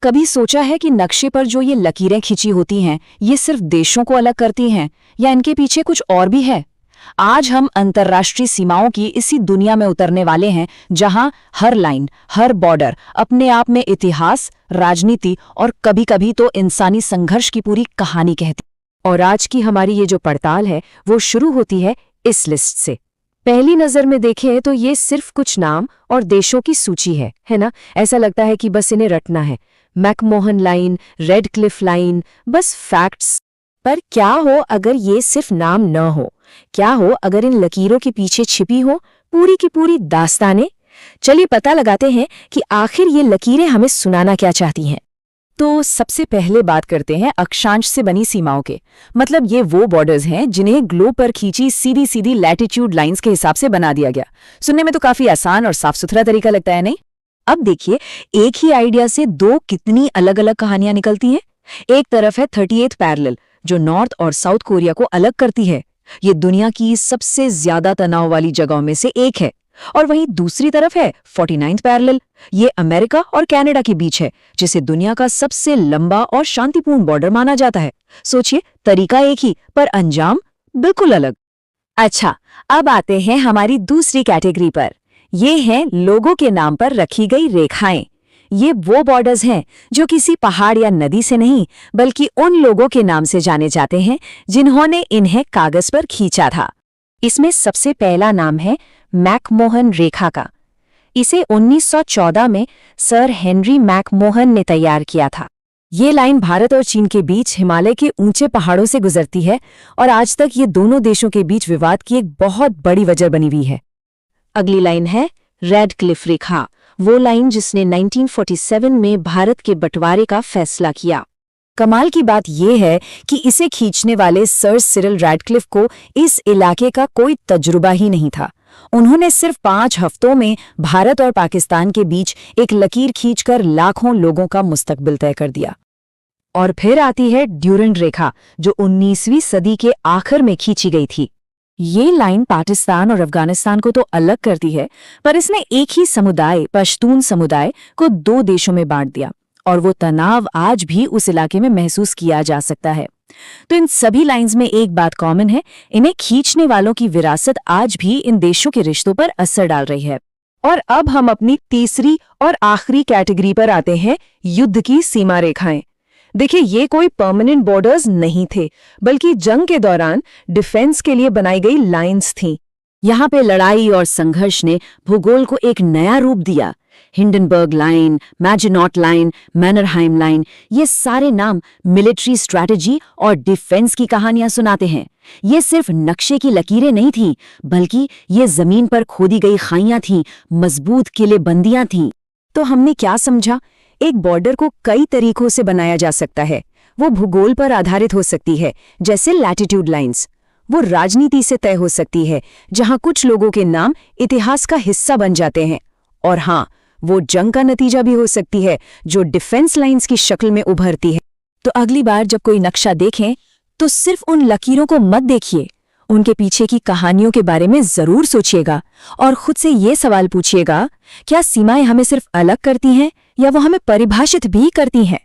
कभी सोचा है कि नक्शे पर जो ये लकीरें खिंची होती हैं, ये सिर्फ देशों को अलग करती हैं या इनके पीछे कुछ और भी है? आज हम अंतर्राष्ट्रीय सीमाओं की इसी दुनिया में उतरने वाले हैं, जहां हर लाइन, हर बॉर्डर अपने आप में इतिहास, राजनीति और कभी-कभी तो इंसानी संघर्ष की पूरी कहानी कहती। और आज की हमारी ये जो पड़ताल है, वो शुरू होती है इस लिस्ट से। पहली नजर में देखें तो ये सिर्फ कुछ नाम और देशों की सूची है ना? ऐसा लगता है कि बस इन्हें रटना है। McMahon line, red Cliff line, बस फैक्ट्स। पर क्या हो अगर ये सिर्फ नाम न हो? क्या हो अगर इन लकीरों के पीछे छिपी हो पूरी की पूरी दास्तानें? चलिए पता लगाते हैं कि आखिर ये लकीरें हमें सुनाना क्या चाहती हैं। तो सबसे पहले बात करते हैं अक्षांश से बनी सीमाओं के। मतलब ये वो बॉर्डर्स हैं जिन्हें ग्लोब पर खींची सीधी सीधी लैटिट्यूड लाइंस के हिसाब से बना दिया गया। सुनने में तो काफी आसान और साफ सुथरा तरीका लगता है, नहीं? अब देखिए, एक ही आइडिया से दो कितनी अलग अलग कहानियां निकलती हैं। एक तरफ है 38th पैरेलल, जो नॉर्थ और साउथ कोरिया को अलग करती है। ये दुनिया की सबसे ज्यादा तनाव वाली जगहों में से एक है। और वहीं दूसरी तरफ है 49th पैरेलल, ये अमेरिका और कनाडा के बीच है, जिसे दुनिया का सबसे लंबा और शांतिपूर्ण बॉर्डर माना जाता है। सोचिए, तरीका एक ही पर अंजाम बिल्कुल अलग। अच्छा, अब आते हैं हमारी दूसरी कैटेगरी पर। ये हैं लोगों के नाम पर रखी गई रेखाएं। ये वो बॉर्डर्स हैं जो किसी पहाड़ या नदी से नहीं, बल्कि उन लोगों के नाम से जाने जाते हैं जिन्होंने इन्हें कागज पर खींचा था। इसमें सबसे पहला नाम है मैकमोहन रेखा का। इसे 1914 में सर हेनरी मैकमोहन ने तैयार किया था। ये लाइन भारत और चीन के बीच हिमालय के ऊंचे पहाड़ों से गुजरती है और आज तक ये दोनों देशों के बीच विवाद की एक बहुत बड़ी वजह बनी हुई है। अगली लाइन है रेड क्लिफ रेखा, वो लाइन जिसने 1947 में भारत के बंटवारे का फैसला किया। कमाल की बात यह है कि इसे खींचने वाले सर सिरिल रैडक्लिफ को इस इलाके का कोई तजुर्बा ही नहीं था। उन्होंने सिर्फ 5 हफ्तों में भारत और पाकिस्तान के बीच एक लकीर खींचकर लाखों लोगों का मुस्तकबिल तय कर दिया। और फिर आती है ड्यूरेंट रेखा, जो 19वीं सदी के आखिर में खींची गई थी। ये लाइन पाकिस्तान और अफगानिस्तान को तो अलग करती है, पर इसने एक ही समुदाय, पश्तून समुदाय, को 2 देशों में बांट दिया और वो तनाव आज भी उस इलाके में महसूस किया जा सकता है। तो इन सभी लाइंस में एक बात कॉमन है, इन्हें खींचने वालों की विरासत आज भी इन देशों के रिश्तों पर असर डाल रही है। और अब हम अपनी तीसरी और आखिरी कैटेगरी पर आते हैं, युद्ध की सीमा रेखाएं। देखिए, ये कोई परमानेंट बॉर्डर्स नहीं थे, बल्कि जंग के दौरान डिफेंस के लिए बनाई गई लाइंस थीं। यहाँ पे लड़ाई और संघर्ष ने भूगोल को एक नया रूप दिया। Hindenburg line, Maginot line, Mannerheim line, ये सारे नाम मिलिट्री स्ट्रैटेजी और डिफेंस की कहानियां सुनाते हैं। ये सिर्फ नक्शे की लकीरें नहीं थीं, बल्कि ये जमीन पर खोदी गई खाइयां थीं, मजबूत किलेबंदियां थीं। तो हमने क्या समझा? एक बॉर्डर को कई तरीकों से बनाया जा सकता है। वो भूगोल पर आधारित हो सकती है, जैसे लैटिट्यूड लाइंस। वो राजनीति से तय हो सकती है, जहां कुछ लोगों के नाम इतिहास का हिस्सा बन जाते हैं। और हाँ, वो जंग का नतीजा भी हो सकती है, जो डिफेंस लाइंस की शक्ल में उभरती है। तो अगली बार जब कोई नक्शा देखें, तो सिर्फ उन लकीरों को मत देखिए, उनके पीछे की कहानियों के बारे में जरूर सोचिएगा और खुद से ये सवाल पूछिएगा, क्या सीमाएं हमें सिर्फ अलग करती हैं या वो हमें परिभाषित भी करती हैं?